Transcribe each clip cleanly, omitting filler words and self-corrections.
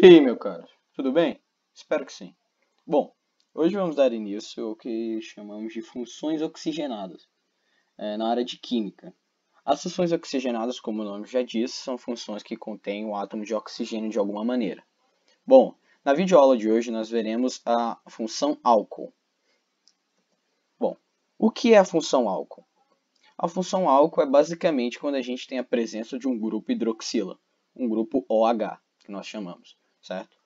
E aí, meu caro, tudo bem? Espero que sim. Bom, hoje vamos dar início ao que chamamos de funções oxigenadas, na área de química. As funções oxigenadas, como o nome já diz, são funções que contêm o átomo de oxigênio de alguma maneira. Bom, na videoaula de hoje nós veremos a função álcool. Bom, o que é a função álcool? A função álcool é basicamente quando a gente tem a presença de um grupo hidroxila, um grupo OH, que nós chamamos, certo?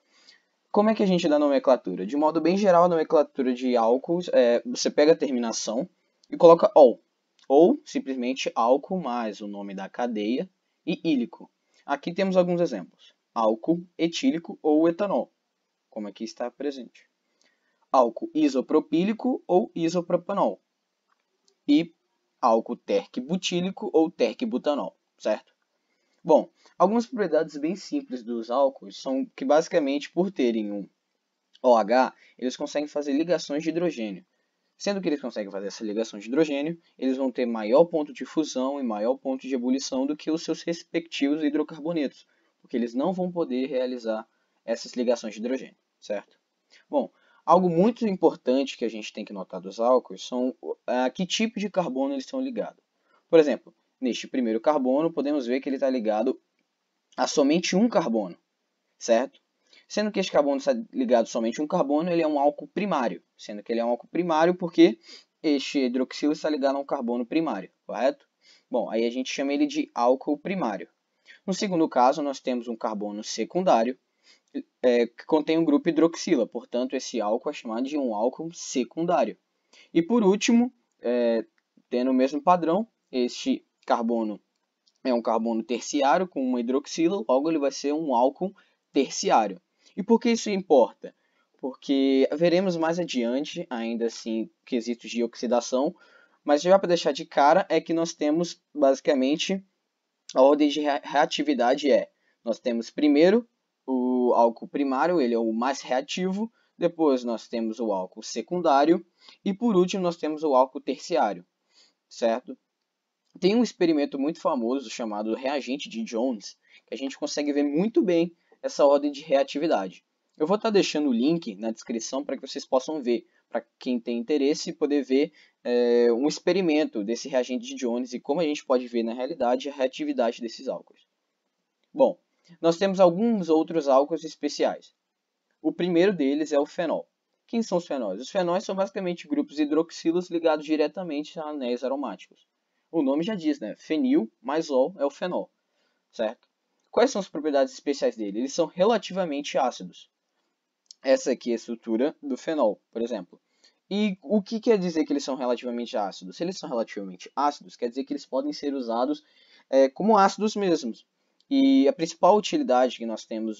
Como é que a gente dá nomenclatura? De modo bem geral, a nomenclatura de álcools você pega a terminação e coloca ol, ou simplesmente álcool mais o nome da cadeia e ílico. Aqui temos alguns exemplos: álcool etílico ou etanol, como aqui está presente. Álcool isopropílico ou isopropanol. E álcool terc-butílico ou terc-butanol, certo? Bom, algumas propriedades bem simples dos álcools são que basicamente por terem um OH, eles conseguem fazer ligações de hidrogênio. Sendo que eles conseguem fazer essa ligação de hidrogênio, eles vão ter maior ponto de fusão e maior ponto de ebulição do que os seus respectivos hidrocarbonetos, porque eles não vão poder realizar essas ligações de hidrogênio, certo? Bom, algo muito importante que a gente tem que notar dos álcools são a que tipo de carbono eles estão ligados. Por exemplo, neste primeiro carbono, podemos ver que ele está ligado a somente um carbono, certo? Sendo que este carbono está ligado somente a um carbono, ele é um álcool primário. Sendo que ele é um álcool primário porque este hidroxilo está ligado a um carbono primário, correto? Bom, aí a gente chama ele de álcool primário. No segundo caso, nós temos um carbono secundário, que contém um grupo hidroxila. Portanto, esse álcool é chamado de um álcool secundário. E por último, tendo o mesmo padrão, este carbono é um carbono terciário com uma hidroxila, logo ele vai ser um álcool terciário. E por que isso importa? Porque veremos mais adiante, ainda assim, quesitos de oxidação, mas já para deixar de cara é que nós temos basicamente a ordem de reatividade nós temos primeiro o álcool primário, ele é o mais reativo, depois nós temos o álcool secundário e por último nós temos o álcool terciário, certo? Tem um experimento muito famoso chamado reagente de Jones, que a gente consegue ver muito bem essa ordem de reatividade. Eu vou estar deixando o link na descrição para que vocês possam ver, para quem tem interesse poder ver um experimento desse reagente de Jones e como a gente pode ver na realidade a reatividade desses álcools. Bom, nós temos alguns outros álcools especiais. O primeiro deles é o fenol. Quem são os fenóis? Os fenóis são basicamente grupos hidroxilos ligados diretamente a anéis aromáticos. O nome já diz, né? Fenil mais ol é o fenol, certo? Quais são as propriedades especiais dele? Eles são relativamente ácidos. Essa aqui é a estrutura do fenol, por exemplo. E o que quer dizer que eles são relativamente ácidos? Se eles são relativamente ácidos, quer dizer que eles podem ser usados como ácidos mesmos. E a principal utilidade que nós temos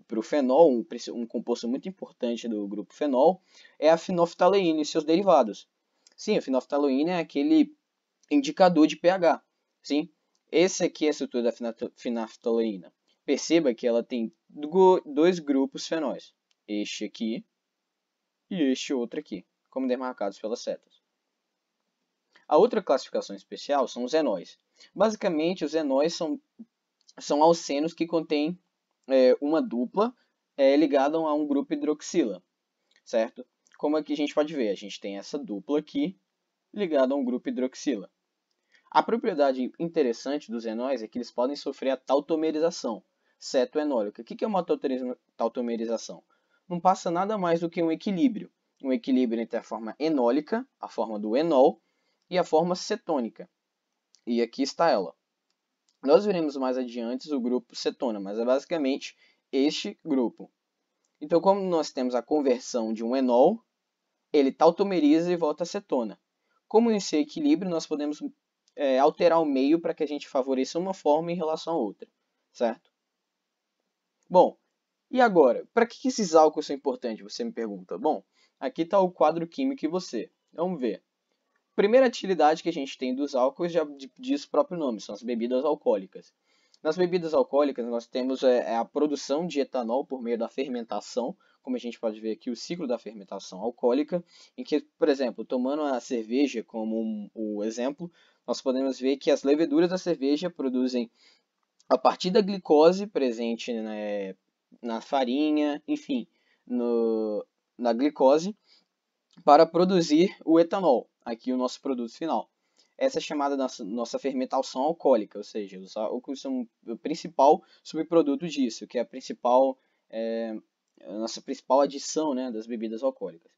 para o fenol, um composto muito importante do grupo fenol, é a fenolftaleína e seus derivados. Sim, a fenolftaleína é aquele indicador de pH. Sim? Esse aqui é a estrutura da fenolftaleína. Perceba que ela tem dois grupos fenóis. Este aqui e este outro aqui, como demarcados pelas setas. A outra classificação especial são os enóis. Basicamente, os enóis são alcenos que contêm uma dupla ligada a um grupo hidroxila, certo? Como aqui a gente pode ver, a gente tem essa dupla aqui ligada a um grupo hidroxila. A propriedade interessante dos enóis é que eles podem sofrer a tautomerização cetoenólica. O que é uma tautomerização? Não passa nada mais do que um equilíbrio entre a forma enólica, a forma do enol, e a forma cetônica. E aqui está ela. Nós veremos mais adiante o grupo cetona, mas é basicamente este grupo. Então, como nós temos a conversão de um enol, ele tautomeriza e volta a cetona. Como nesse equilíbrio, nós podemos alterar o meio para que a gente favoreça uma forma em relação à outra, certo? Bom, e agora, para que esses álcools são importantes, você me pergunta? Bom, aqui está o quadro químico em você. Vamos ver. Primeira utilidade que a gente tem dos álcools já diz o próprio nome, são as bebidas alcoólicas. Nas bebidas alcoólicas, nós temos a produção de etanol por meio da fermentação, como a gente pode ver aqui o ciclo da fermentação alcoólica, em que, por exemplo, tomando a cerveja como o exemplo, nós podemos ver que as leveduras da cerveja produzem, a partir da glicose presente na farinha, enfim, na glicose, para produzir o etanol, aqui o nosso produto final. Essa é chamada nossa fermentação alcoólica, ou seja, os álcools são o principal subproduto disso, que é a nossa principal adição, né, das bebidas alcoólicas.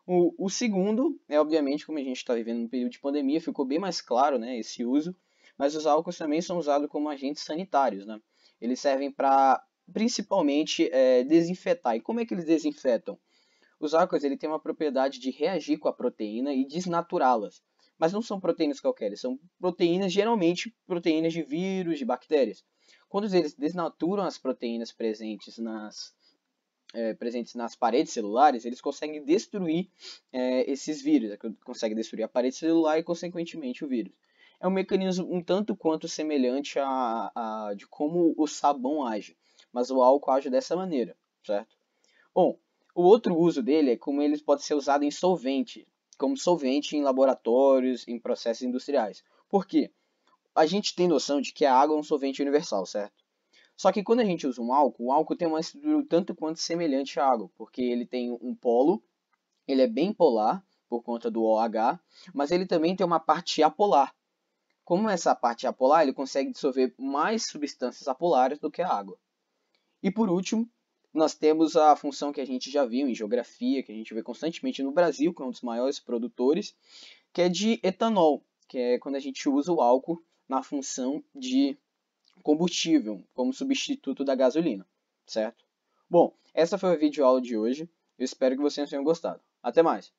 O segundo é, obviamente, como a gente está vivendo um período de pandemia, ficou bem mais claro, né, esse uso, mas os álcools também são usados como agentes sanitários, né? Eles servem para, principalmente, desinfetar. E como é que eles desinfetam? Os álcools ele tem uma propriedade de reagir com a proteína e desnaturá-las. Mas não são proteínas qualquer, são proteínas, geralmente proteínas de vírus, de bactérias. Quando eles desnaturam as proteínas presentes nas paredes celulares, eles conseguem destruir esses vírus, conseguem destruir a parede celular e, consequentemente, o vírus. É um mecanismo um tanto quanto semelhante de como o sabão age, mas o álcool age dessa maneira, certo? Bom, o outro uso dele é como ele pode ser usado em solvente, como solvente em laboratórios, em processos industriais. Por quê? A gente tem noção de que a água é um solvente universal, certo? Só que quando a gente usa um álcool, o álcool tem uma estrutura tanto quanto semelhante à água, porque ele tem um polo, ele é bem polar, por conta do OH, mas ele também tem uma parte apolar. Como essa parte é apolar, ele consegue dissolver mais substâncias apolares do que a água. E por último, nós temos a função que a gente já viu em geografia, que a gente vê constantemente no Brasil, que é um dos maiores produtores, que é de etanol, que é quando a gente usa o álcool na função de combustível, como substituto da gasolina, certo? Bom, essa foi a videoaula de hoje. Eu espero que vocês tenham gostado. Até mais!